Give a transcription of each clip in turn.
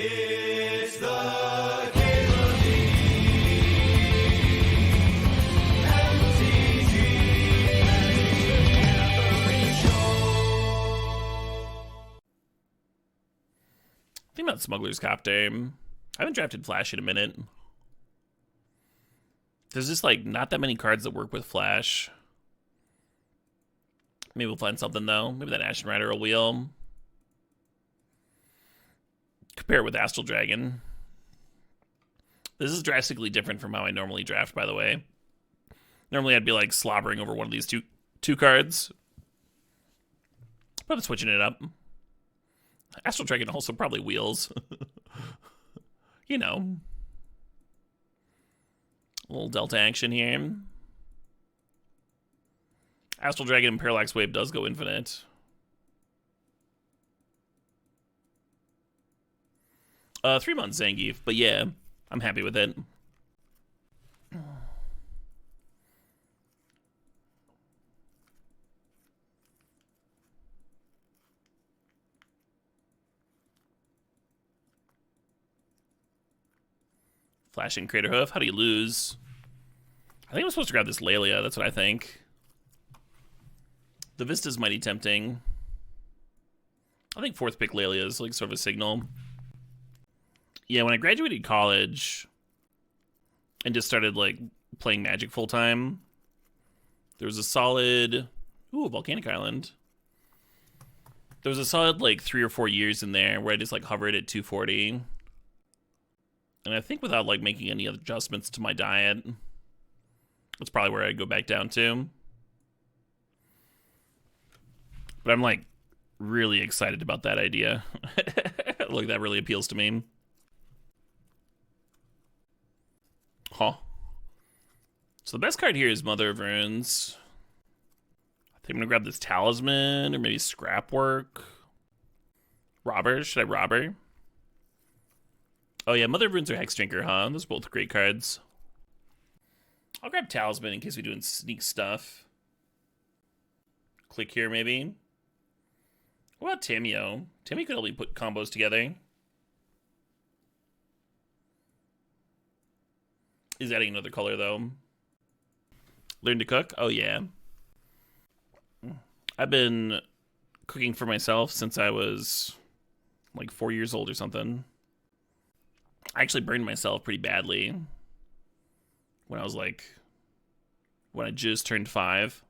It's the Caleb MTGO Show. Think about Smuggler's Copter. I haven't drafted Flash in a minute. There's just like not that many cards that work with Flash. Maybe we'll find something though. Maybe that Ashen Rider will wheel. Compare it with Astral Dragon. This is drastically different from how I normally draft, by the way. Normally I'd be like slobbering over one of these two cards. But I'm switching it up. Astral Dragon also probably wheels. You know. A little Delta action here. Astral Dragon and Parallax Wave does go infinite. 3 months Zangief, but yeah, I'm happy with it. Flashing Crater Hoof, how do you lose? I think I'm supposed to grab this Lalia, that's what I think. The Vista's mighty tempting. I think 4th pick Lalia is like sort of a signal. Yeah, when I graduated college and just started like playing Magic full time, there was a solid, Volcanic Island. There was a solid like 3 or 4 years in there where I just like hovered at 240. And I think without like making any adjustments to my diet, that's probably where I'd go back down to. But I'm like really excited about that idea. Like that really appeals to me. Huh. So the best card here is Mother of Runes. I think I'm gonna grab this Talisman or maybe Scrapwork. Robber, should I robber? Oh yeah, Mother of Runes or Hexdrinker, huh? Those are both great cards. I'll grab Talisman in case we're doing sneak stuff. Click here maybe. What about Tameo? Tameo could help me put combos together. Is adding another color though. Learn to cook? Oh yeah. I've been cooking for myself since I was like 4 years old or something. I actually burned myself pretty badly when I just turned 5.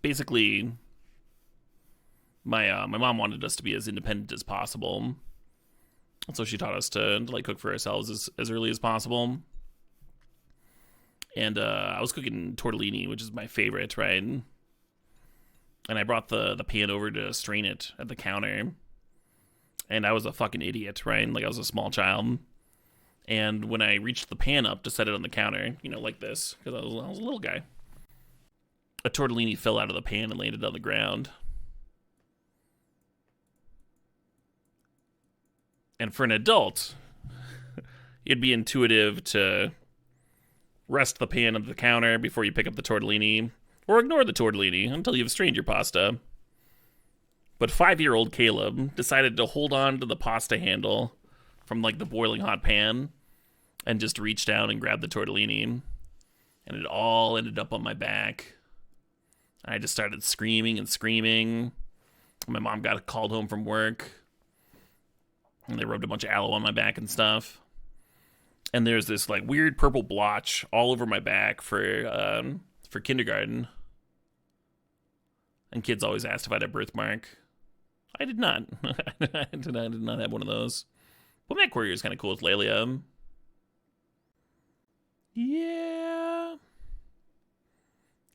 Basically, my mom wanted us to be as independent as possible. So she taught us to like cook for ourselves as early as possible. And I was cooking tortellini, which is my favorite, right? And I brought the pan over to strain it at the counter. And I was a fucking idiot, right? Like I was a small child. And when I reached the pan up to set it on the counter, you know, like this, because I was a little guy, a tortellini fell out of the pan and landed on the ground. And for an adult, it'd be intuitive to rest the pan on the counter before you pick up the tortellini, or ignore the tortellini until you've strained your pasta. But 5-year-old Caleb decided to hold on to the pasta handle from like the boiling hot pan and just reach down and grab the tortellini. And it all ended up on my back. I just started screaming and screaming. My mom got called home from work. And they rubbed a bunch of aloe on my back and stuff. And there's this like weird purple blotch all over my back for kindergarten. And kids always asked if I had a birthmark. I did not. I did not have one of those. But Matt Courier is kind of cool with Lalia. Yeah.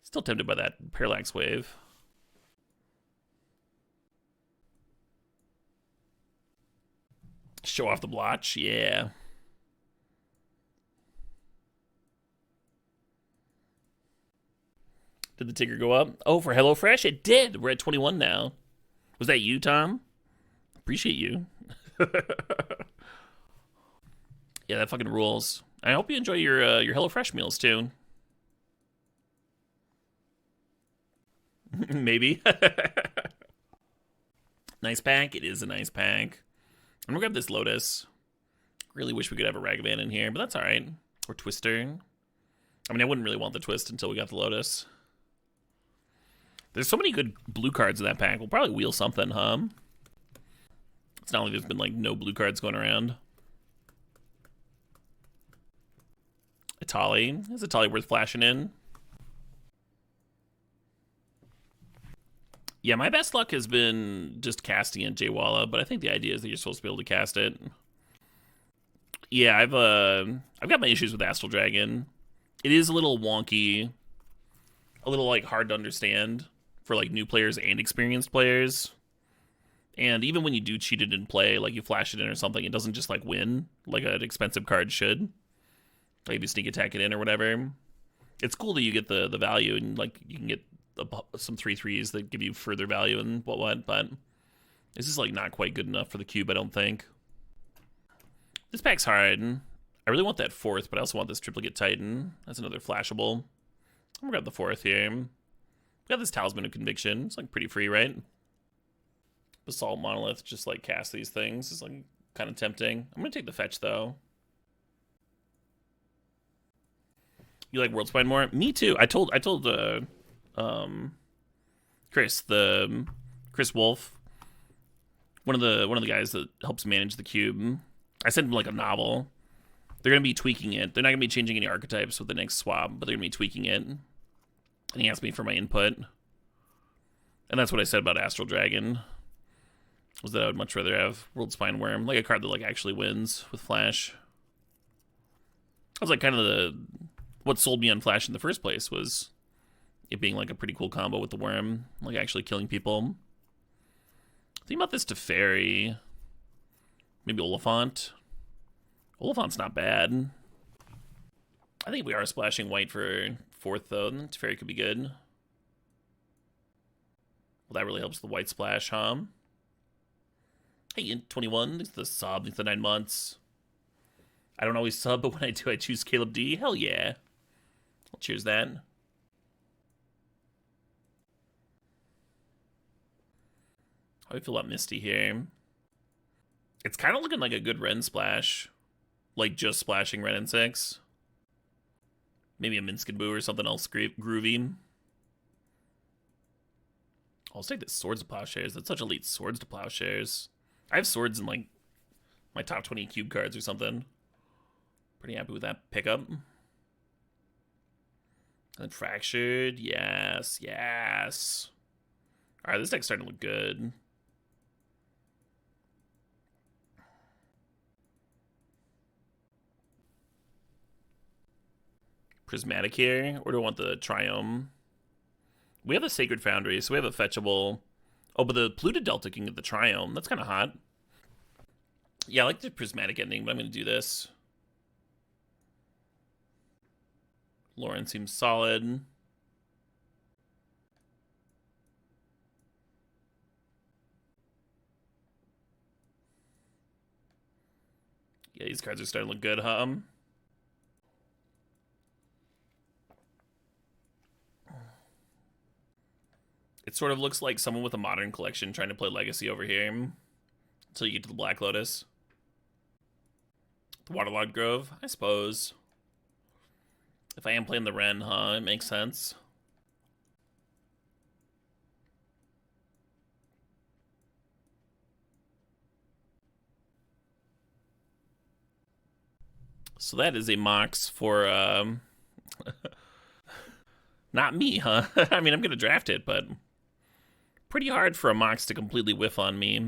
Still tempted by that Parallax Wave. Show off the blotch, yeah. Did the ticker go up? Oh, for HelloFresh? It did. We're at 21 now. Was that you, Tom? Appreciate you. Yeah, that fucking rules. I hope you enjoy your HelloFresh meals, too. Maybe. Nice pack. It is a nice pack. I'm gonna grab this Lotus. Really wish we could have a Ragavan in here, but that's all right. Or Twister. I mean, I wouldn't really want the Twist until we got the Lotus. There's so many good blue cards in that pack. We'll probably wheel something, huh? It's not like there's been, like, no blue cards going around. Atali. Is Atali worth flashing in? Yeah, my best luck has been just casting in Jaywalla, but I think the idea is that you're supposed to be able to cast it. Yeah, I've got my issues with Astral Dragon. It is a little wonky, a little like hard to understand for like new players and experienced players. And even when you do cheat it in play, like you flash it in or something, it doesn't just like win like an expensive card should. Like if you sneak attack it in or whatever. It's cool that you get the value and like you can get some 3/3s that give you further value and what, but this is like not quite good enough for the cube, I don't think. This pack's hard. I really want that 4th, but I also want this Triplicate Titan. That's another flashable. I'm gonna grab the 4th here. We got this Talisman of Conviction. It's like pretty free, right? Basalt Monolith, just like cast these things. It's like kind of tempting. I'm gonna take the fetch though. You like Worldspine more? Me too. I told Chris Wolf, one of the guys that helps manage the cube. I sent him like a novel. They're gonna be tweaking it. They're not gonna be changing any archetypes with the next swap, but they're gonna be tweaking it. And he asked me for my input. And that's what I said about Astral Dragon. Was that I would much rather have World Spine Worm, like a card that like actually wins with Flash. That was like kind of what sold me on Flash in the first place was it being like a pretty cool combo with the worm, like actually killing people. Think about this Teferi. Maybe Oliphant. Oliphant's not bad. I think we are splashing white for 4th though. Teferi could be good. Well, that really helps the white splash, huh? Hey, in 21, it's the sub, it's the 9 months. I don't always sub, but when I do, I choose Caleb D. Hell yeah. I'll cheers that. How do I feel about Misty here? It's kind of looking like a good Ren splash. Like just splashing Ren and 6. Maybe a Minskin Boo or something else groovy. I'll take this Swords to Plowshares. That's such elite Swords to Plowshares. I have swords in like my top 20 cube cards or something. Pretty happy with that pickup. And Fractured. Yes, yes. Alright, this deck's starting to look good. Prismatic here, or do I want the Triome? We have a Sacred Foundry, so we have a fetchable. Oh, but the Polluted Delta can get the Triome. That's kind of hot. Yeah, I like the Prismatic ending, but I'm going to do this. Lauren seems solid. Yeah, these cards are starting to look good, huh? It sort of looks like someone with a Modern collection trying to play Legacy over here until you get to the Black Lotus. The Waterlogged Grove, I suppose. If I am playing the Ren, huh? It makes sense. So that is a Mox for, not me, huh? I mean, I'm going to draft it, but pretty hard for a Mox to completely whiff on me.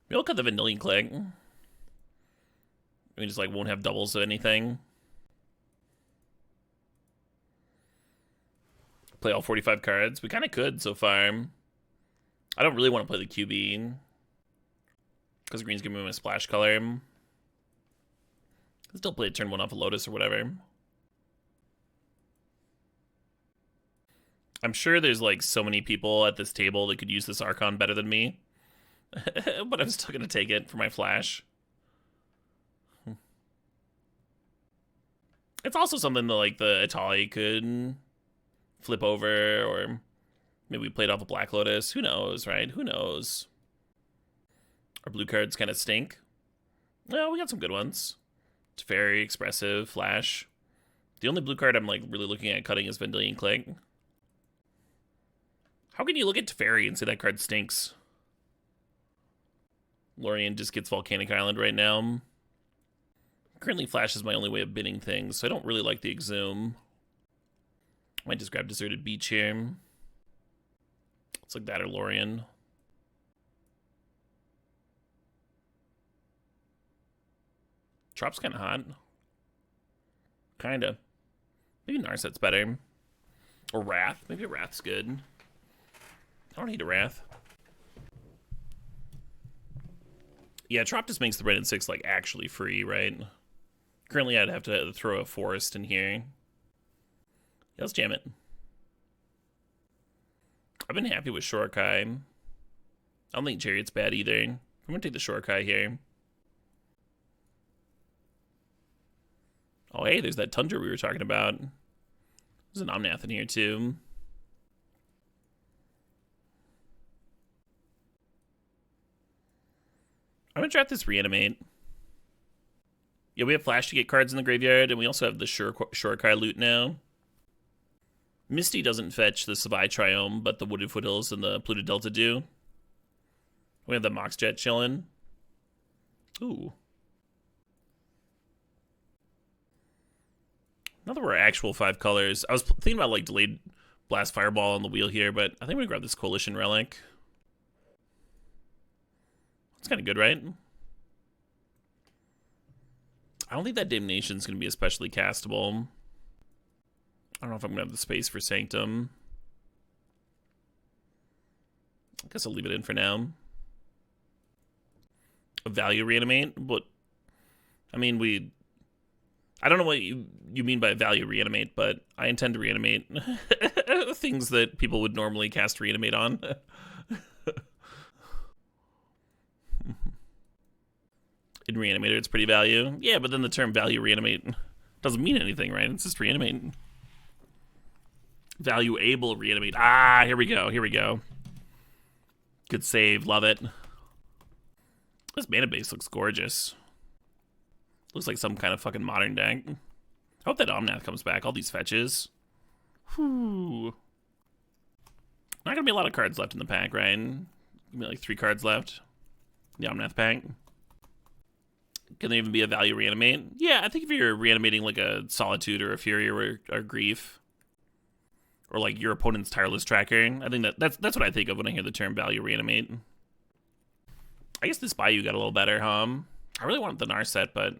Maybe I'll cut the Vanillion Click. We just, like, won't have doubles of anything. Play all 45 cards. We kind of could so far. I don't really want to play the QB. Because green's giving me my splash color. I'll still play turn 1 off a Lotus or whatever. I'm sure there's like so many people at this table that could use this Archon better than me. But I'm still going to take it for my flash. It's also something that like the Atali could flip over or Maybe we played off a Black Lotus. Who knows, right? Who knows? Our blue cards kind of stink. Well, we got some good ones. Teferi, Expressive, Flash. The only blue card I'm like really looking at cutting is Vendilion Click. How can you look at Teferi and say that card stinks? Lorien just gets Volcanic Island right now. Currently, Flash is my only way of bidding things, so I don't really like the Exhume. Might just grab Deserted Beach here. It's like that or Lorien. Trop's kind of hot. Kinda. Maybe Narset's better. Or Wrath. Maybe Wrath's good. I don't need a Wrath. Yeah, Trop just makes the red and 6 like actually free, right? Currently, I'd have to throw a Forest in here. Yeah, let's jam it. I've been happy with Shorokai. I don't think Chariot's bad either. I'm gonna take the Shorokai here. Oh, hey, there's that Tundra we were talking about. There's an Omnath in here, too. I'm gonna draft this Reanimate. Yeah, we have Flash to get cards in the graveyard, and we also have the Shorokai loot now. Misty doesn't fetch the Savai Triome, but the Wooded Foothills and the Polluted Delta do. We have the Moxjet chilling. Ooh. Now that we're actual 5 colors, I was thinking about like Delayed Blast Fireball on the wheel here, but I think we're gonna grab this Coalition Relic. It's kind of good, right? I don't think that Damnation's gonna be especially castable. I don't know if I'm gonna have the space for Sanctum. I guess I'll leave it in for now. A value Reanimate? But I mean, I don't know what you mean by value Reanimate, but I intend to reanimate things that people would normally cast Reanimate on. In Reanimator, it's pretty value. Yeah, but then the term value Reanimate doesn't mean anything, right? It's just Reanimate. Valuable Reanimate. Ah, here we go. Here we go. Good save. Love it. This mana base looks gorgeous. Looks like some kind of fucking modern deck. I hope that Omnath comes back. All these fetches. Whew. Not gonna be a lot of cards left in the pack, right? Give me like 3 cards left. The Omnath pack. Can there even be a value Reanimate? Yeah, I think if you're reanimating like a Solitude or a Fury or Grief, or like your opponent's Tireless Tracker, I think that's what I think of when I hear the term value Reanimate. I guess this Bayou got a little better, huh? I really wanted the Narset, but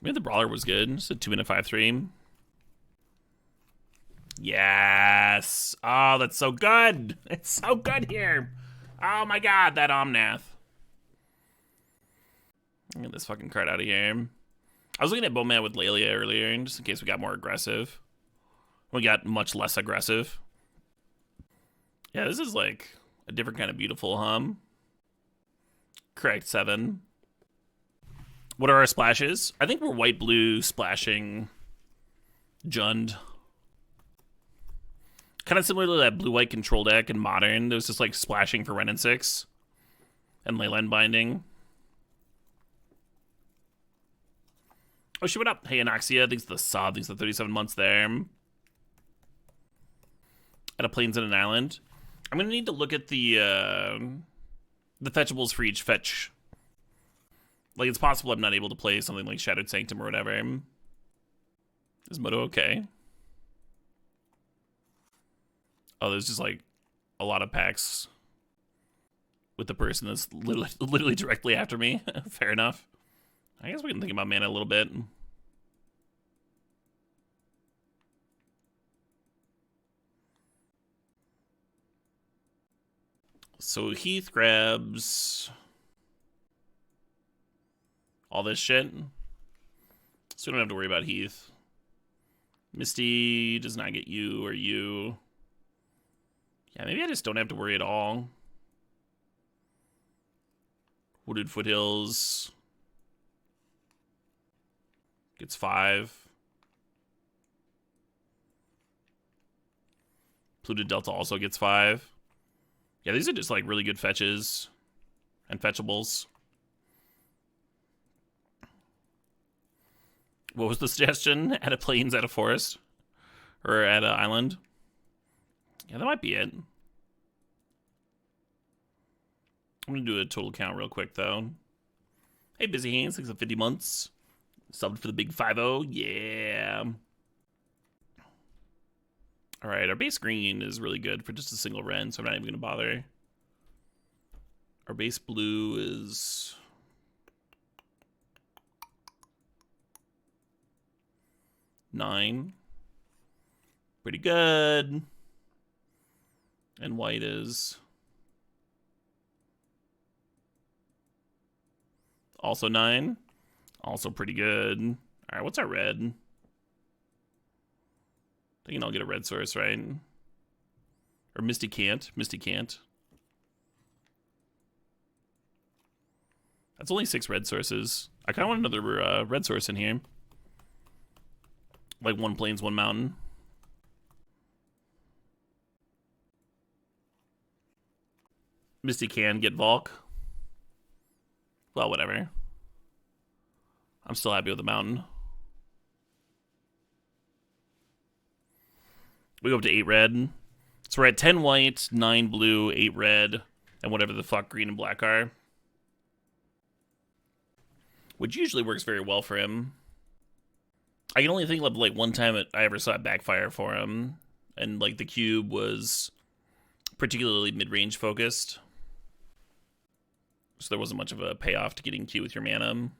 maybe the Brawler was good. Just a 2 and a 5/3. Yes. Oh, that's so good. It's so good here. Oh my god, that Omnath. Get this fucking card out of here. I was looking at Bowman with Lelia earlier, just in case we got more aggressive. We got much less aggressive. Yeah, this is like a different kind of beautiful, huh? Correct, 7. What are our splashes? I think we're white-blue splashing Jund. Kind of similar to that blue-white control deck in Modern. There was just like splashing for Ren and 6 and Leyline Binding. Oh, shit, what up? Hey, Anoxia. Thanks to the sub. Thanks to the 37 months there. At a Plains and an Island. I'm going to need to look at the fetchables for each fetch. Like, it's possible I'm not able to play something like Shattered Sanctum or whatever. Is Moto okay? Oh, there's just, like, a lot of packs with the person that's literally directly after me. Fair enough. I guess we can think about mana a little bit. So Heath grabs all this shit. So we don't have to worry about Heath. Misty does not get you or you. Yeah, maybe I just don't have to worry at all. Wooded Foothills gets 5. Polluted Delta also gets 5. Yeah, these are just like really good fetches and fetchables. What was the suggestion? Add a plains, add a forest, or add an island? Yeah, that might be it. I'm gonna do a total count real quick though. Hey, Busy Hands, thanks for 50 months. Subbed for the big 5-0. Yeah. All right, our base green is really good for just a single ren, so I'm not even gonna bother. Our base blue is 9. Pretty good. And white is also 9. Also pretty good. All right, what's our red? I think I'll get a red source, right? Or Misty can't. Misty can't. That's only 6 red sources. I kind of want another red source in here. Like 1 plains, 1 mountain. Misty can get Volk. Well, whatever. I'm still happy with the mountain. We go up to 8 red. So we're at 10 white, 9 blue, 8 red, and whatever the fuck green and black are. Which usually works very well for him. I can only think of like one time I ever saw it backfire for him. And like the cube was particularly mid-range focused. So there wasn't much of a payoff to getting Q with your mana.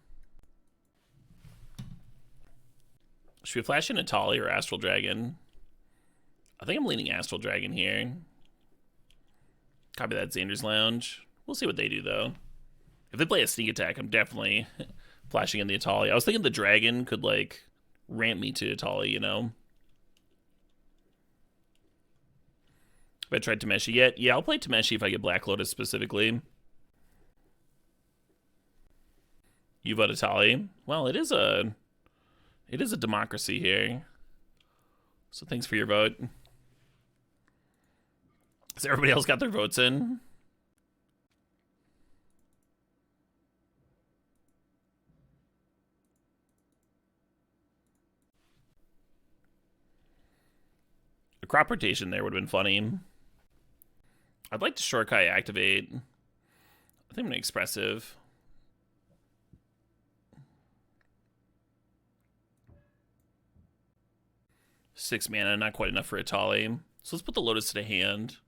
Should we flash in a Tali or Astral Dragon? I think I'm leaning Astral Dragon here. Copy that Xander's Lounge. We'll see what they do, though. If they play a sneak attack, I'm definitely flashing in the Atali. I was thinking the Dragon could, like, ramp me to Atali, you know? Have I tried Tameshi yet? Yeah, I'll play Tameshi if I get Black Lotus specifically. You vote Atali. Well, it is a democracy here. So thanks for your vote. Has everybody else got their votes in? A crop rotation there would have been funny. I'd like to Shortkai activate. I think I'm gonna Expressive. Six mana, not quite enough for Atali. So let's put the Lotus to the hand.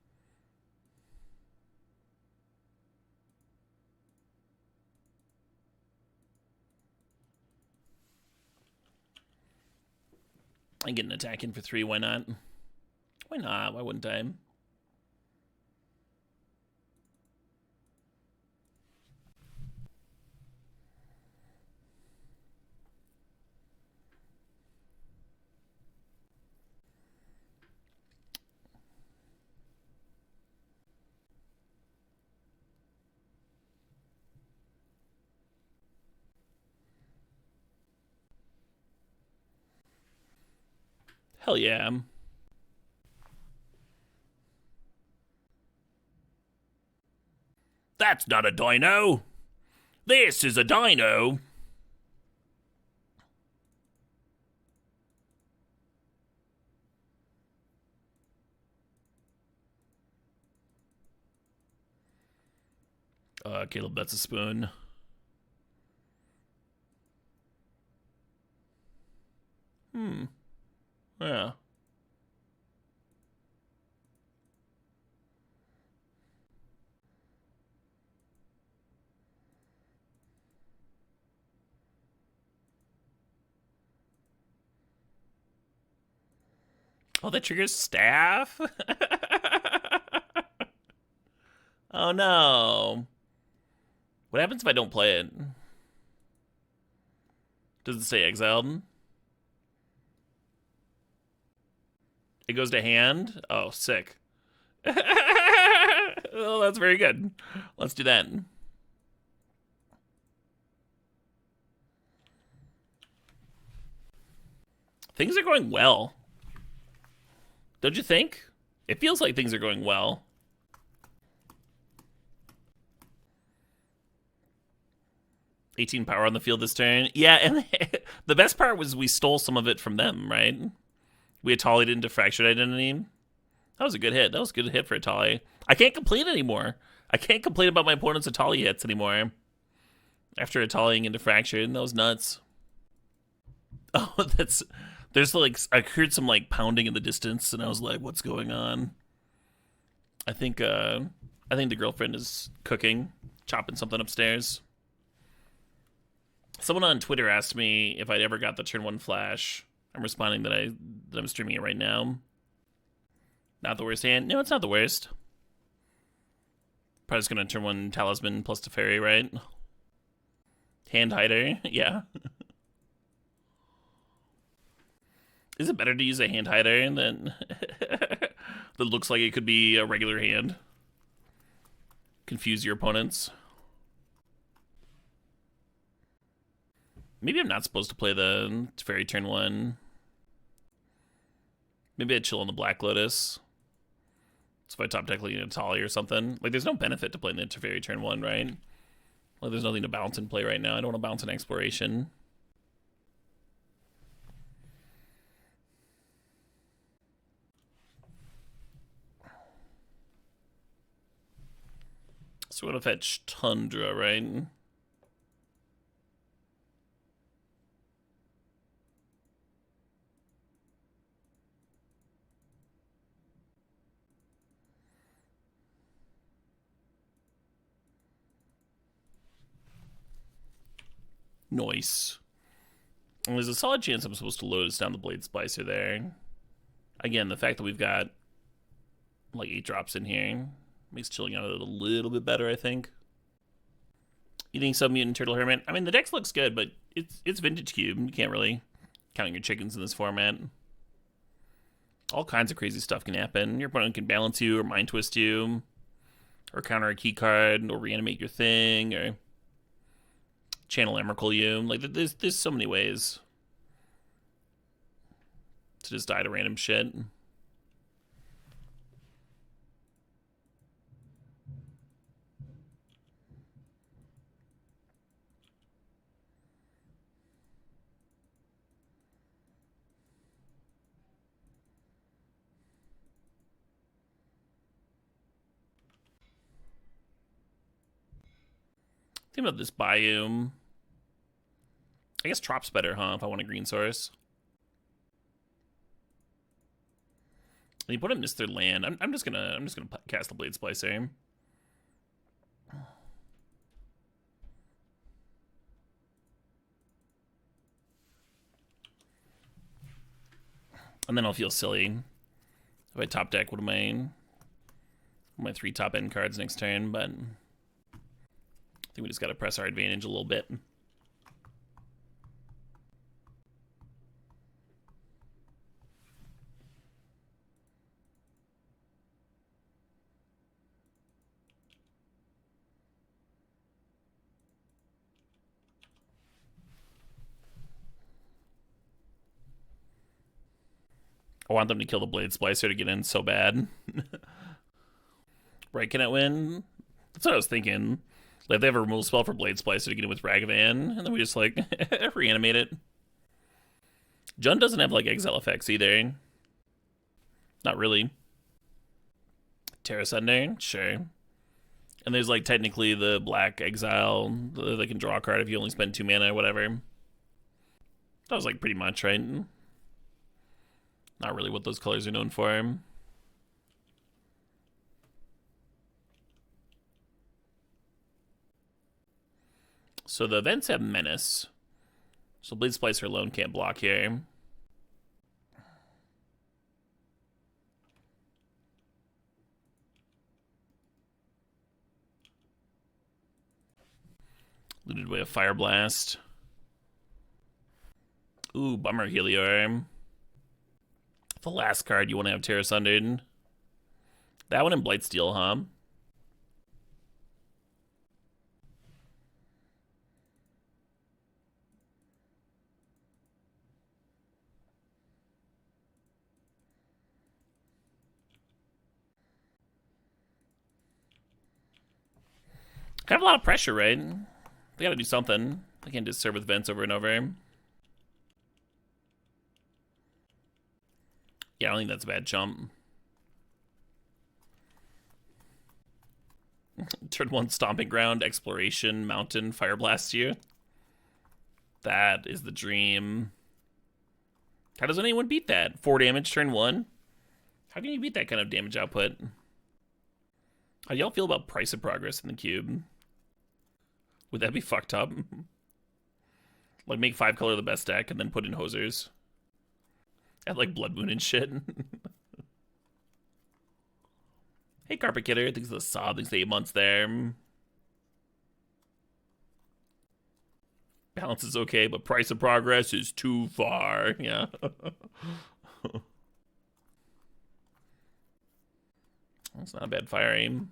And get an attack in for 3, why not? Why not? Why wouldn't I? Hell yeah. That's not a dino. This is a dino. Caleb, that's a spoon. Yeah. Oh, that triggers staff? Oh no. What happens if I don't play it? Does it say exiled? It goes to hand? Oh, sick. Oh, that's very good. Let's do that. Things are going well. Don't you think? It feels like things are going well. $18 power on the field this turn. Yeah, and the best part was we stole some of it from them, right? We Atali'd into Fractured Identity. That was a good hit. That was a good hit for Atali. I can't complain anymore. I can't complain about my opponent's Atali hits anymore. After Ataliing into Fractured, that was nuts. Oh, there's like, I heard some like pounding in the distance, and I was like, what's going on? I think the girlfriend is cooking, chopping something upstairs. Someone on Twitter asked me if I'd ever got the turn 1 flash. I'm responding that I'm streaming it right now. Not the worst hand. No, it's not the worst. Probably just gonna turn 1 Talisman plus Teferi, right? Hand hider, yeah. Is it better to use a hand hider than that looks like it could be a regular hand? Confuse your opponents. Maybe I'm not supposed to play the Teferi turn 1. Maybe I'd chill on the Black Lotus. So if I top deck like an Atali or something. Like, there's no benefit to playing the Teferi turn 1, right? Like, there's nothing to bounce and play right now. I don't want to bounce an Exploration. So we're going to fetch Tundra, right? Nice. And there's a solid chance I'm supposed to lotus down the Blade Splicer there. Again, the fact that we've got like 8 drops in here makes chilling out a little bit better, I think. Eating Sub-Mutant Turtle Hermit. I mean, the deck looks good, but it's Vintage Cube. You can't really count your chickens in this format. All kinds of crazy stuff can happen. Your opponent can balance you or mind twist you, or counter a key card, or reanimate your thing, or channel Emrakul you. Like, there's so many ways to just die to random shit. Think about this biome. I guess Trop's better, huh? If I want a green source. And you put a miss their land. I'm just gonna cast the Blade Splicer. And then I'll feel silly if I top deck one of my 3 top end cards next turn, but I think we just gotta press our advantage a little bit. I want them to kill the Blade Splicer to get in so bad. Right, can it win? That's what I was thinking. Like, they have a removal spell for Blade Splicer to get in with Ragavan, and then we just, like, reanimate it. Jund doesn't have, like, exile effects either. Not really. Terra Sunder? Sure. And there's, like, technically the black exile. They can draw a card if you only spend 2 mana or whatever. That was, like, pretty much, right? Not really what those colors are known for. So the events have Menace. So Blade Splicer alone can't block here. Looted away a Fire Blast. Ooh, bummer, Helior. The last card you want to have Terra Sundered. That one in Blightsteel, huh? Kind of a lot of pressure, right? They gotta do something. They can't just serve with vents over and over. Yeah, I don't think that's a bad jump. Turn 1 Stomping Ground, Exploration, Mountain, Fire Blast you. That is the dream. How does anyone beat that? 4 damage, turn 1? How can you beat that kind of damage output? How do y'all feel about Price of Progress in the cube? Would that be fucked up? Like, make 5 color the best deck and then put in hosers. Add, like, Blood Moon and shit. Hey, Carpet Kidder. Thanks for the sob. Thanks for the 8 months there. Balance is okay, but Price of Progress is too far. Yeah. That's not a bad fire aim.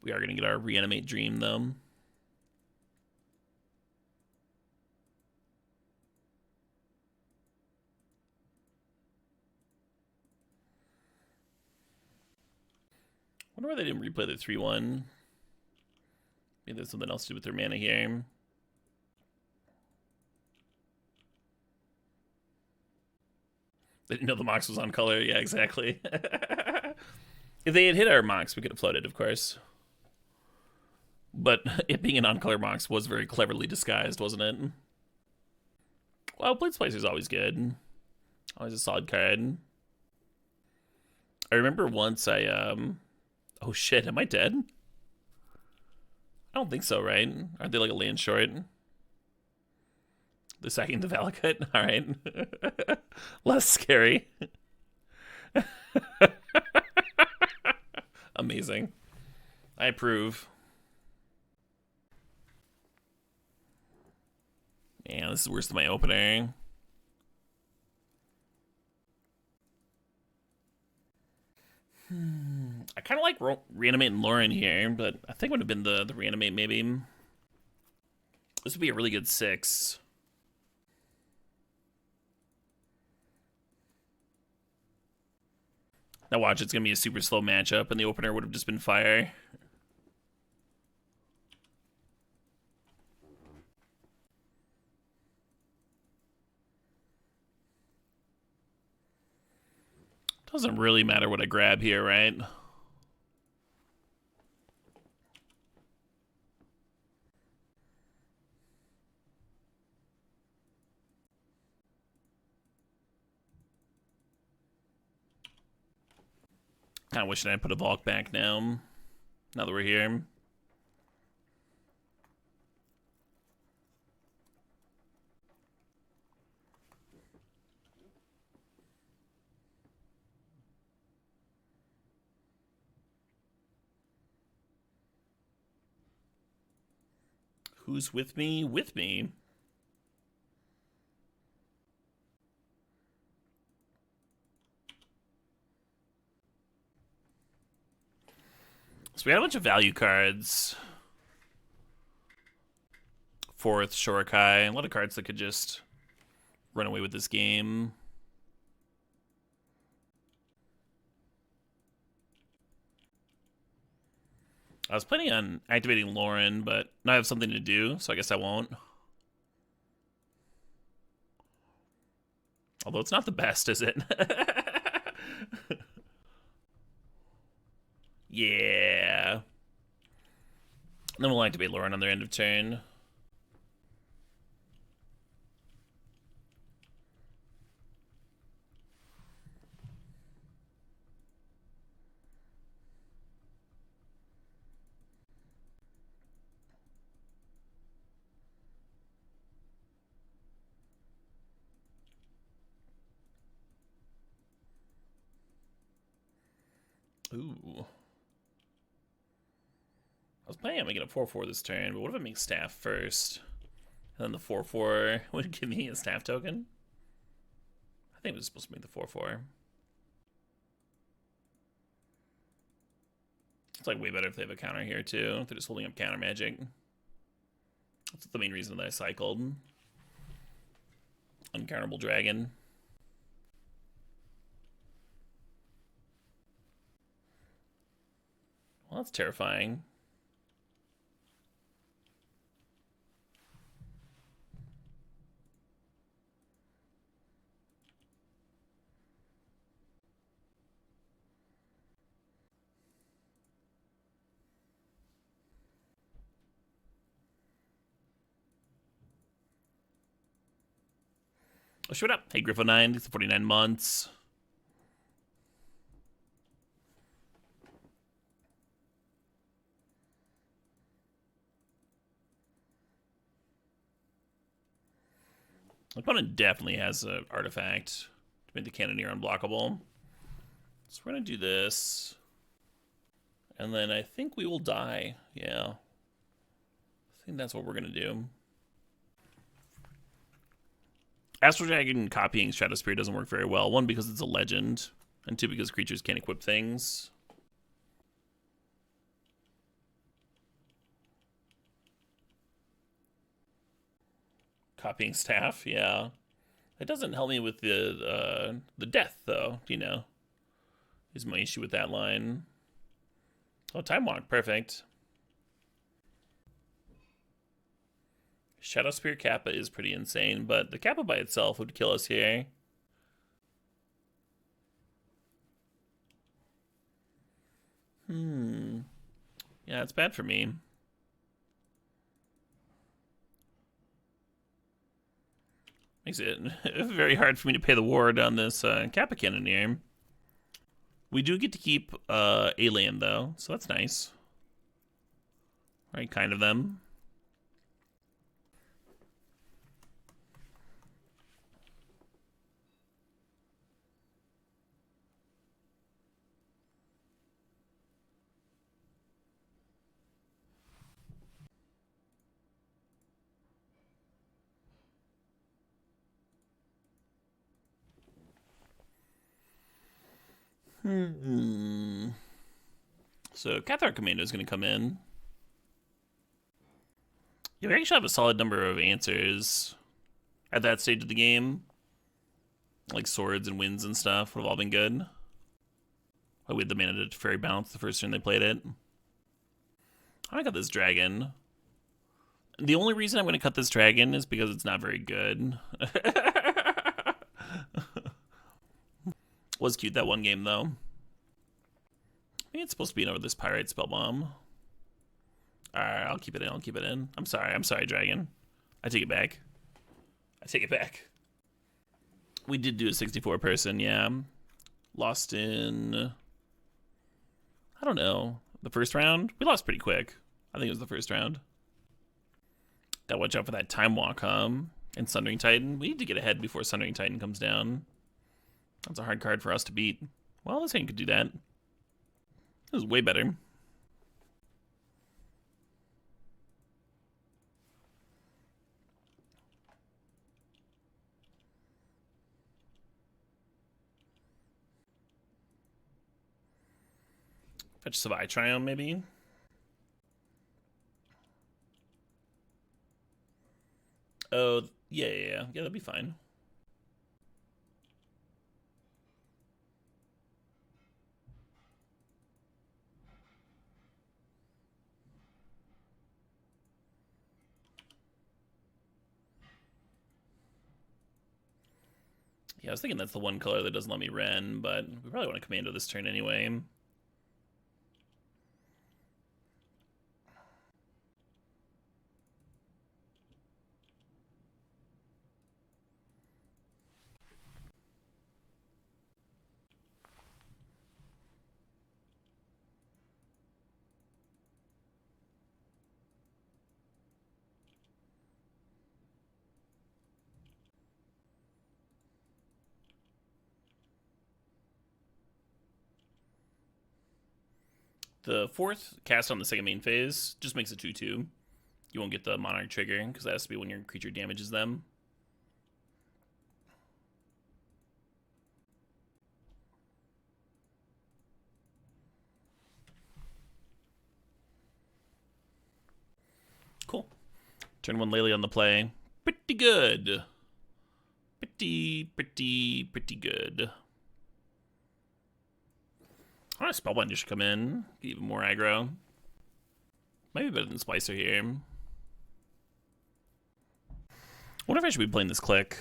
We are going to get our Reanimate Dream, though. Wonder why they didn't replay the 3-1. Maybe there's something else to do with their mana here. They didn't know the Mox was on color. Yeah, exactly. If they had hit our Mox, we could have floated, of course. But it being an on-color Mox was very cleverly disguised, wasn't it? Well, Blade Splicer's always good. Always a solid card. I remember once I, oh shit, am I dead? I don't think so, right? Aren't they like a land short? The second the Valakut? Alright. Less scary. Amazing. I approve. Man, this is worse than my opener. I kind of like reanimating Lauren here, but I think it would have been the reanimate maybe. This would be a really good 6. Now watch, it's going to be a super slow matchup, and the opener would have just been fire. Doesn't really matter what I grab here, right? Kind of wishing I put a Volk back now. Now that we're here. Who's with me? With me. So we had a bunch of value cards. 4th, Shorikai. A lot of cards that could just run away with this game. I was planning on activating Lauren, but now I have something to do, so I guess I won't. Although it's not the best, is it? Yeah. And then we'll activate Lauren on their end of turn. Ooh. I was planning on making a 4-4 this turn, but what if I make staff first? And then the 4-4 would give me a staff token? I think it was supposed to make the 4-4. It's like way better if they have a counter here too. They're just holding up counter magic. That's the main reason that I cycled. Uncounterable dragon. That's terrifying. Oh, shut up. Hey, Griffo9, it's 49 months. My opponent definitely has an artifact to make the Cannoneer unblockable. So we're going to do this. And then I think we will die. Yeah. I think that's what we're going to do. Astral Dragon copying Shadow Spear doesn't work very well. One, because it's a legend. And two, because creatures can't equip things. Copying Staff, yeah. It doesn't help me with the death, though, you know. Is my issue with that line. Oh, Time Walk, perfect. Shadow Spear Kappa is pretty insane, but the Kappa by itself would kill us here. Yeah, it's bad for me. Makes it very hard for me to pay the ward on this Kappa Cannoneer. We do get to keep a land, though, so that's nice. Right, kind of them. So Cathar Commando is going to come in. Yeah, we actually have a solid number of answers at that stage of the game. Like swords and winds and stuff would have all been good. Oh, we had the mana to Teferi bounce the first turn they played it. I got this dragon. The only reason I'm going to cut this dragon is because it's not very good. Was cute that one game, though. I think it's supposed to be over this Pyrite Spellbomb. Alright, I'll keep it in, I'll keep it in. I'm sorry, dragon. I take it back. I take it back. We did do a 64 person, yeah. Lost in... I don't know. The first round? We lost pretty quick. I think it was the first round. Gotta watch out for that Time Walk, And Sundering Titan. We need to get ahead before Sundering Titan comes down. That's a hard card for us to beat. Well, this hand could do that. This is way better. Fetch Savai Triumph, maybe? Oh, yeah, that'd be fine. Yeah, I was thinking that's the one color that doesn't let me Ren, but we probably want to Commando this turn anyway. The fourth cast on the second main phase just makes it 2/2. You won't get the Monarch trigger, because that has to be when your creature damages them. Cool. Turn one Lele on the play. Pretty good. Pretty good. I want a Spellbinder should come in. Get even more aggro. Might be better than Splicer here. I wonder if I should be playing this click.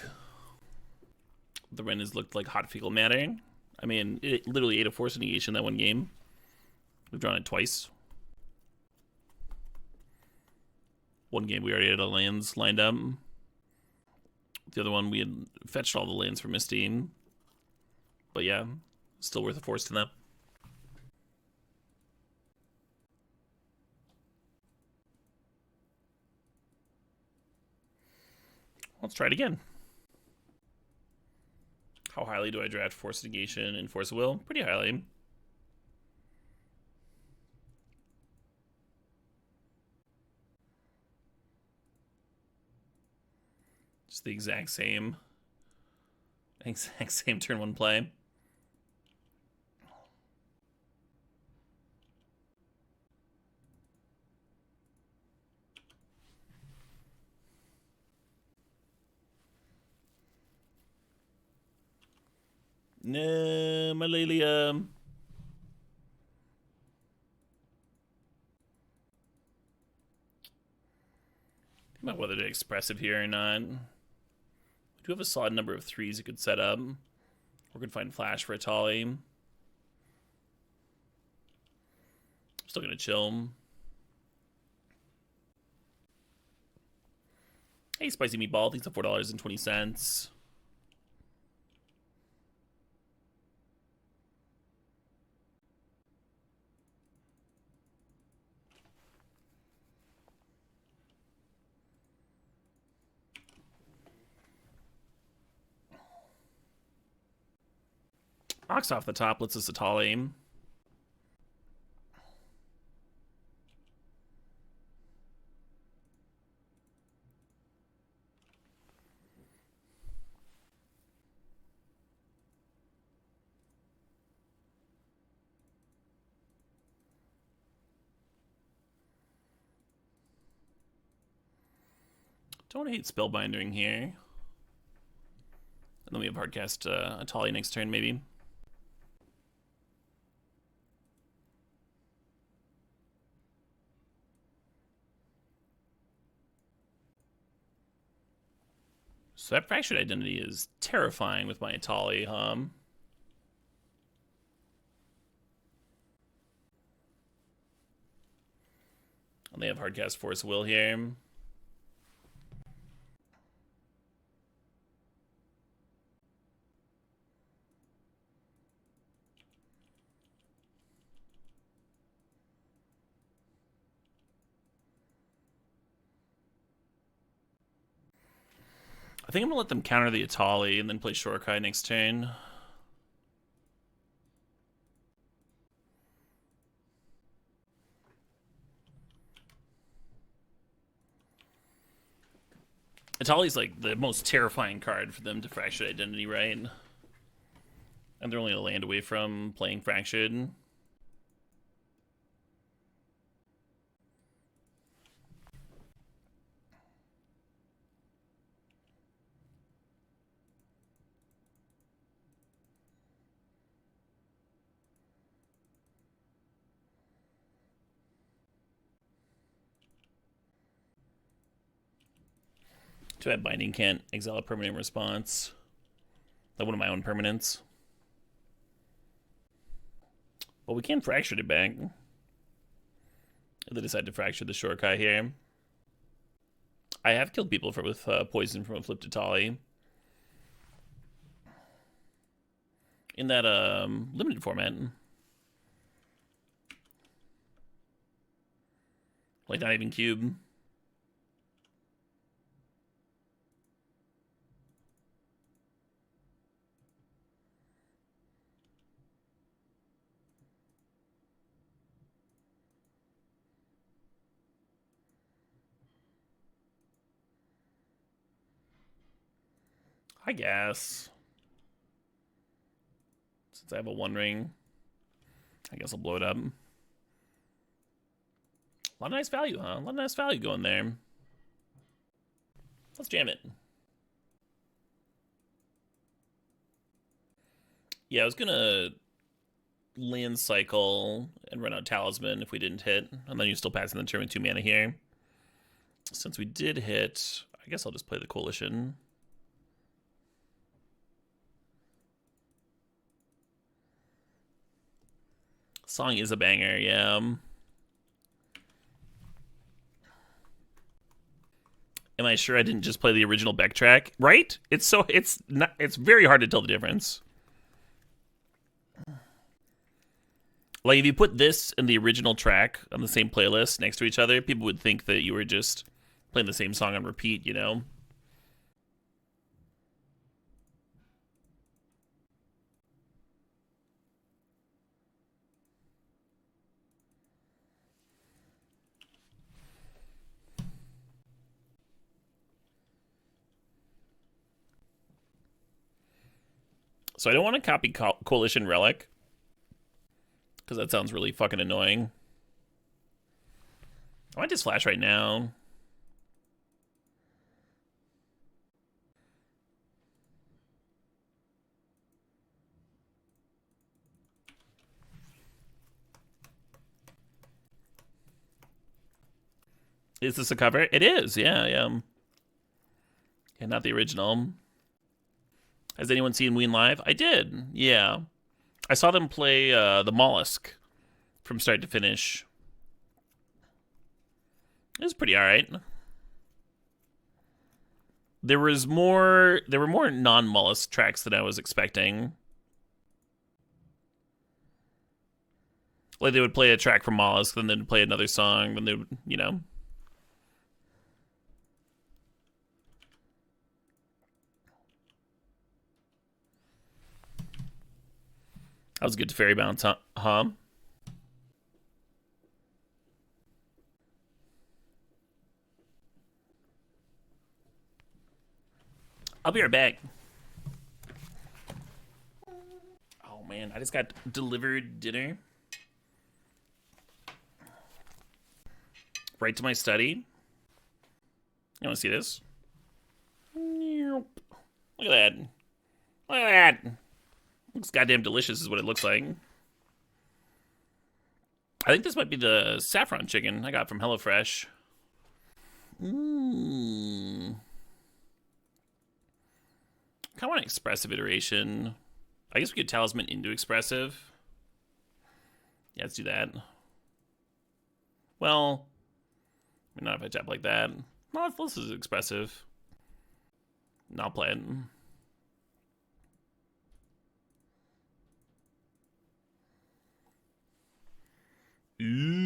The Ren has looked like hot fecal matter. I mean, it literally ate a Force Negation that one game. We've drawn it twice. One game we already had lands lined up. The other one we had fetched all the lands for Misty. But yeah, still worth a Force to them. Let's try it again. How highly do I draft Force Negation and Force of Will? Pretty highly. Just the exact same turn one play. No, Malalia. Think about whether to expressive here or not. We do have a solid number of threes you could set up. We're gonna find flash for a Tolly. Still gonna chill. Hey, Spicy Meatball, thanks for $4.20. Box off the top lets us a tall aim. Don't hate Spellbindering here. And then we have Hardcast Atali next turn, maybe. So that Fractured Identity is terrifying with my Atali, And they have Hardcast Force Will here. I think I'm gonna let them counter the Atali and then play Shorkai next turn. Atali's like the most terrifying card for them to Fractured Identity, right? And they're only a land away from playing Fractured. Too bad Binding can't exile a permanent response. Like one of my own permanents. But we can fracture it back. If they decide to fracture the Shorkai here. I have killed people with poison from a flip to Tali. In that limited format. Like not even cube. I guess. Since I have a one ring, I guess I'll blow it up. A lot of nice value, huh? A lot of nice value going there. Let's jam it. Yeah, I was gonna land cycle and run out Talisman if we didn't hit. And then you still pass in the turn with 2 mana here. Since we did hit, I guess I'll just play the Coalition. Song is a banger, yeah. Am I sure I didn't just play the original Beck track? Right? It's very hard to tell the difference. Like, if you put this and the original track on the same playlist next to each other, people would think that you were just playing the same song on repeat, you know? So I don't want to copy Coalition Relic, because that sounds really fucking annoying. I might just flash right now. Is this a cover? It is, yeah. Yeah, not the original. Has anyone seen Ween live? I did, yeah. I saw them play the Mollusk from start to finish. It was pretty alright. There were more non-Mollusk tracks than I was expecting. Like, they would play a track from Mollusk, then they'd play another song, then they would, you know. That was a good Teferi bounce, huh? I'll be right back. Oh man, I just got delivered dinner right to my study. You want to see this? Look at that. Look at that. Looks goddamn delicious is what it looks like. I think this might be the saffron chicken I got from HelloFresh. Kind of want an expressive iteration. I guess we could talisman into expressive. Yeah, let's do that. Well, I mean, not if I tap like that. No, if this is expressive. No, I'll play it. Ooh.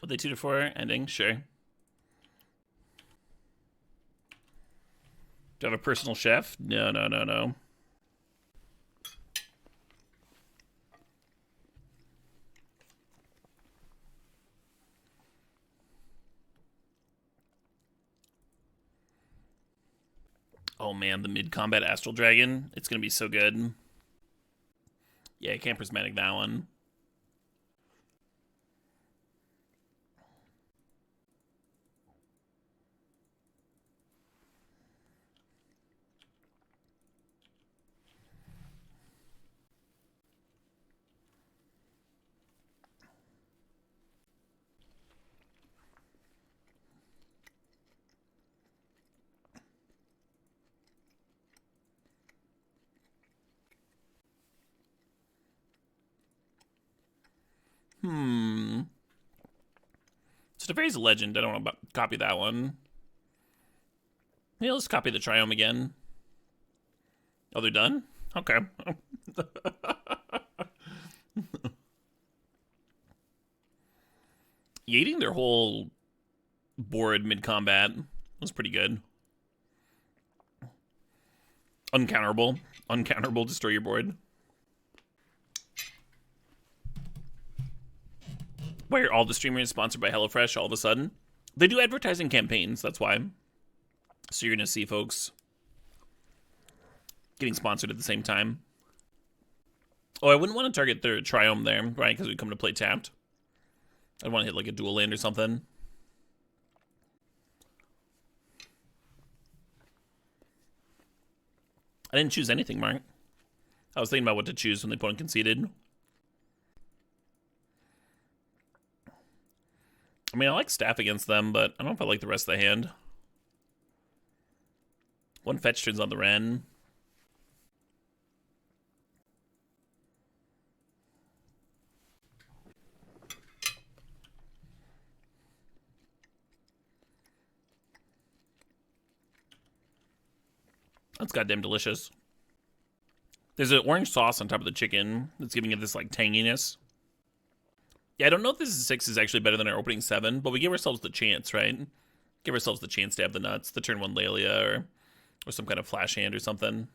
Are they 2 to 4 ending? Sure. Do I have a personal chef? No. Oh man, the mid-combat Astral Dragon. It's gonna be so good. Yeah, I can't prismatic that one. So Teferi's a legend. I don't want to copy that one. Yeah, let's copy the Triome again. Oh, they're done? Okay. Yeeting their whole board mid-combat was pretty good. Uncounterable. Uncounterable, destroy your board. Why are all the streamers sponsored by HelloFresh all of a sudden? They do advertising campaigns, that's why. So you're going to see folks getting sponsored at the same time. Oh, I wouldn't want to target their Triome there, right? Because we come to play tapped. I'd want to hit like a dual land or something. I didn't choose anything, Mark. I was thinking about what to choose when the opponent conceded. I mean, I like staff against them, but I don't know if I like the rest of the hand. One fetch turns on the Wren. That's goddamn delicious. There's an orange sauce on top of the chicken that's giving it this, like, tanginess. Yeah, I don't know if this is 6 is actually better than our opening 7, but we give ourselves the chance, right? Give ourselves the chance to have the nuts, the turn 1 Lelia, or some kind of flash hand or something.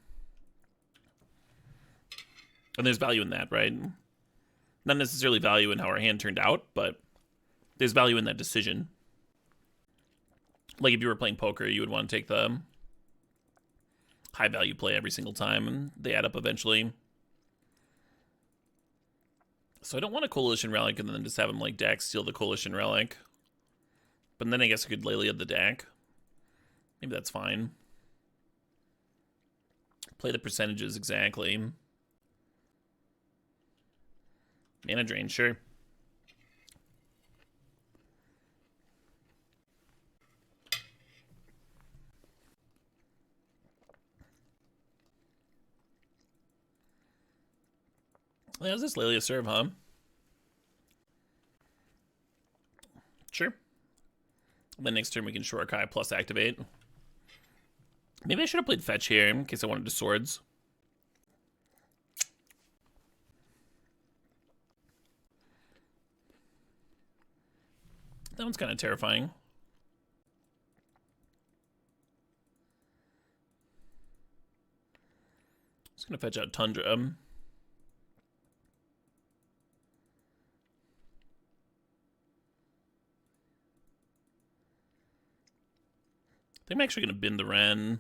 And there's value in that, right? Not necessarily value in how our hand turned out, but there's value in that decision. Like if you were playing poker, you would want to take the high value play every single time, and they add up eventually. So I don't want a Coalition Relic and then just have him like Dax steal the Coalition Relic. But then I guess I could Lelia the deck. Maybe that's fine. Play the percentages exactly. Mana drain, sure. Yeah, how's this Lelia serve, huh? Sure. Then next turn we can Shurikai plus activate. Maybe I should have played fetch here in case I wanted to swords. That one's kind of terrifying. Just gonna fetch out Tundra. I think I'm actually gonna bin the Wren.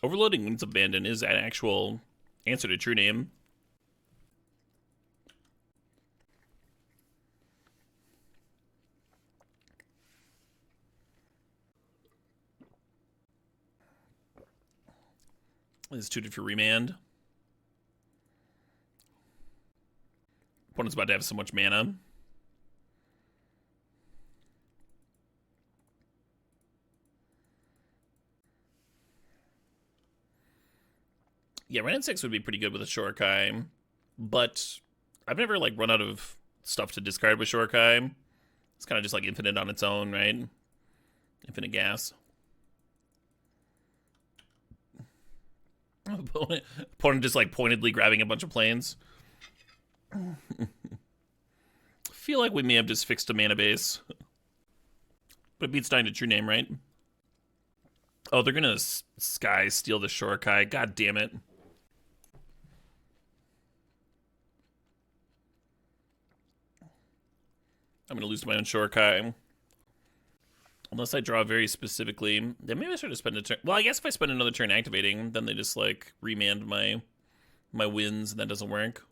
Overloading Winds Abandon is an actual answer to true name. It's tutored for remand. Opponent's about to have so much mana. Yeah, Ren 6 would be pretty good with a Shurikai, but I've never like run out of stuff to discard with Shurikai. It's kind of just like infinite on its own, right? Infinite gas. Opponent just like pointedly grabbing a bunch of planes. Feel like we may have just fixed a mana base. But it beats dying to true name, right? Oh, they're gonna Sky steal the Shurikai. God damn it. I'm gonna lose my own Shurikai. Unless I draw very specifically. Then maybe I should have spent a turn. Well, I guess if I spend another turn activating, then they just like remand my wins, and that doesn't work.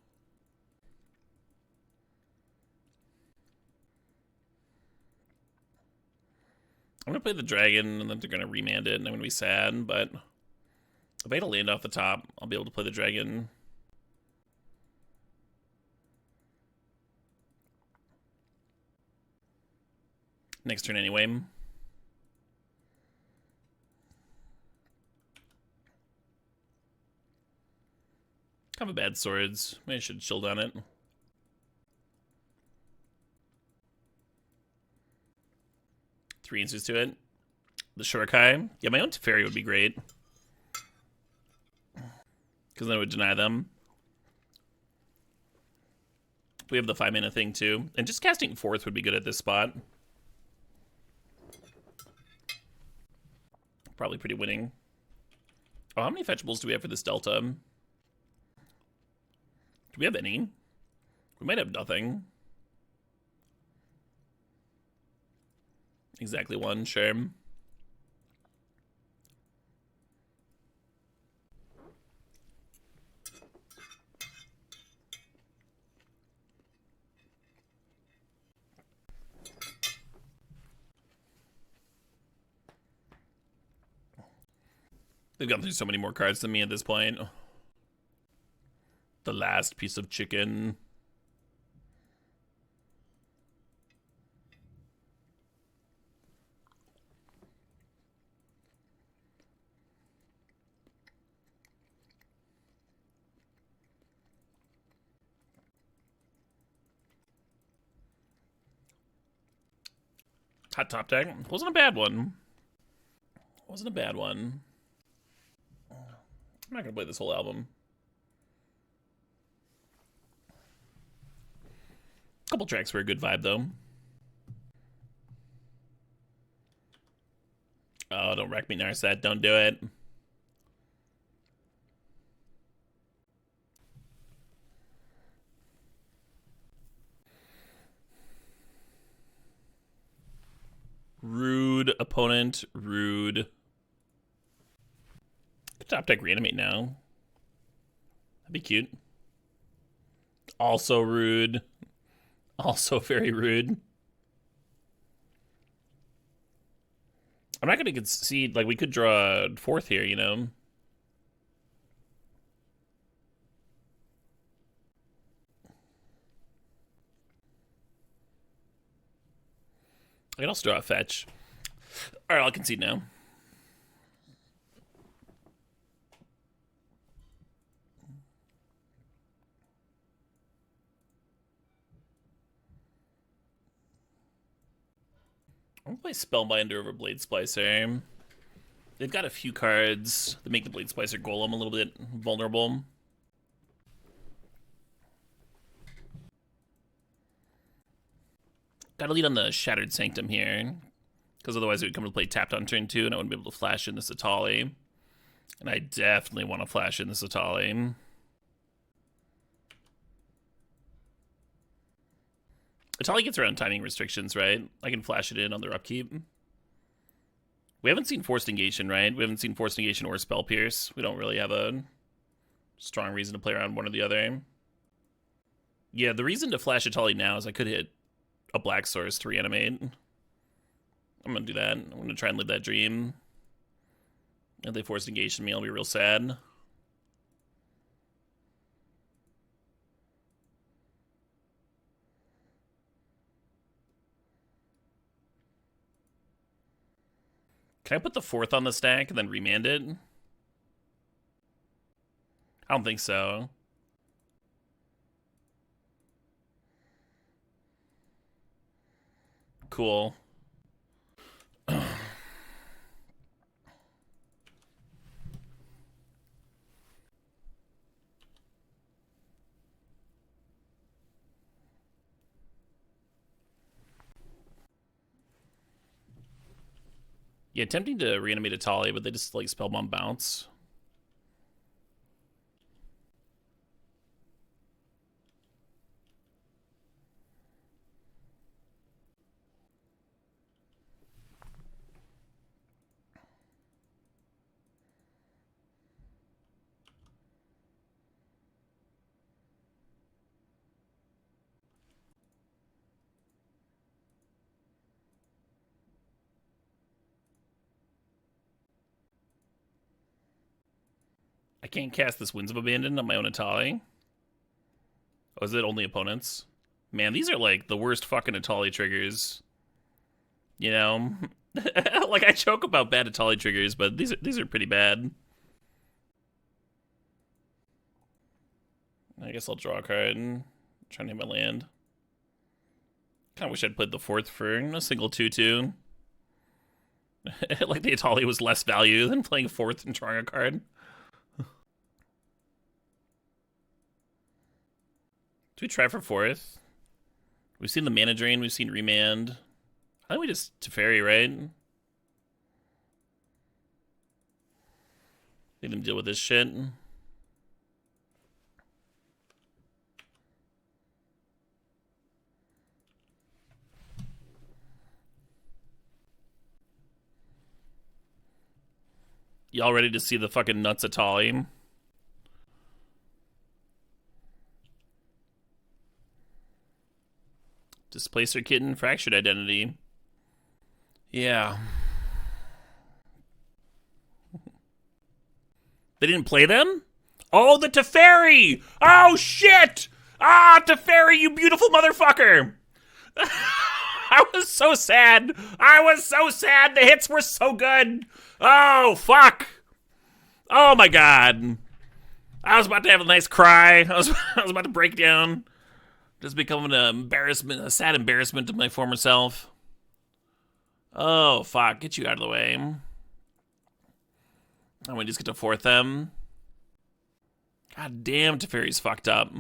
I'm gonna play the dragon, and then they're gonna remand it, and I'm gonna be sad, but if I get a land off the top, I'll be able to play the dragon. Next turn anyway. Kind of bad swords. Maybe I should chill on it. Three answers to it. The Shurikai. Yeah, my own Teferi would be great. Because then I would deny them. We have the 5 mana thing too. And just casting fourth would be good at this spot. Probably pretty winning. Oh, how many fetchables do we have for this Delta? Do we have any? We might have nothing. Exactly one, sure. They've gone through so many more cards than me at this point. The last piece of chicken. Hot top deck. Wasn't a bad one. Wasn't a bad one. I'm not gonna play this whole album. Couple tracks were a good vibe though. Oh, don't wreck me, Narset. Don't do it. Rude opponent. Rude. Could top deck reanimate now. That'd be cute. Also rude. Also very rude. I'm not going to concede. Like, we could draw a fourth here, you know? I can also draw a fetch. Alright, I'll concede now. I'm gonna play Spellbinder over Blade Splicer. They've got a few cards that make the Blade Splicer Golem a little bit vulnerable. Gotta lead on the Shattered Sanctum here, because otherwise it would come to play tapped on turn 2, and I wouldn't be able to flash in this Atali. And I definitely want to flash in this Atali. Atali gets around timing restrictions, right? I can flash it in on their upkeep. We haven't seen Forced Negation, right? We haven't seen Forced Negation or Spell Pierce. We don't really have a strong reason to play around one or the other. Yeah, the reason to flash Atali now is I could hit a black source to reanimate. I'm gonna do that. I'm gonna try and live that dream. If they Forced Negation me, I'll be real sad. Can I put the fourth on the stack and then remand it? I don't think so. Cool. Yeah, tempting to reanimate Atali, but they just like Spellbomb bounce. I can't cast this Winds of Abandon on my own Atali. Oh, is it only opponents? Man, these are like the worst fucking Atali triggers. You know? Like, I joke about bad Atali triggers, but these are pretty bad. I guess I'll draw a card and try and hit my land. Kinda wish I'd played the fourth for a single 2/2. Like the Atali was less value than playing fourth and drawing a card. Do we try for fourth? We've seen the mana drain, we've seen remand. I think we just Teferi, right? Need him deal with this shit. Y'all ready to see the fucking nuts Atali? Displacer Kitten, Fractured Identity. Yeah. They didn't play them? Oh, the Teferi! Oh, shit! Ah, Teferi, you beautiful motherfucker! I was so sad. I was so sad. The hits were so good. Oh, fuck. Oh, my God. I was about to have a nice cry. I was about to break down. Just become an embarrassment, a sad embarrassment of my former self. Oh, fuck. Get you out of the way. And we just get to fourth them. God damn, Teferi's fucked up.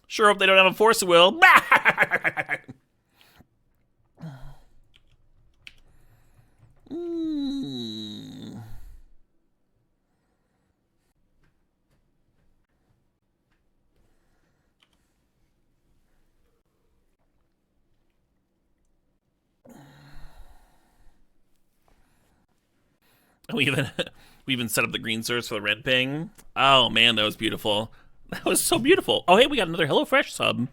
Sure hope they don't have a force of will. We even set up the green source for the red ping. Oh man, that was beautiful. That was so beautiful. Oh hey, we got another HelloFresh sub.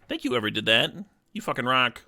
Thank you whoever did that. You fucking rock.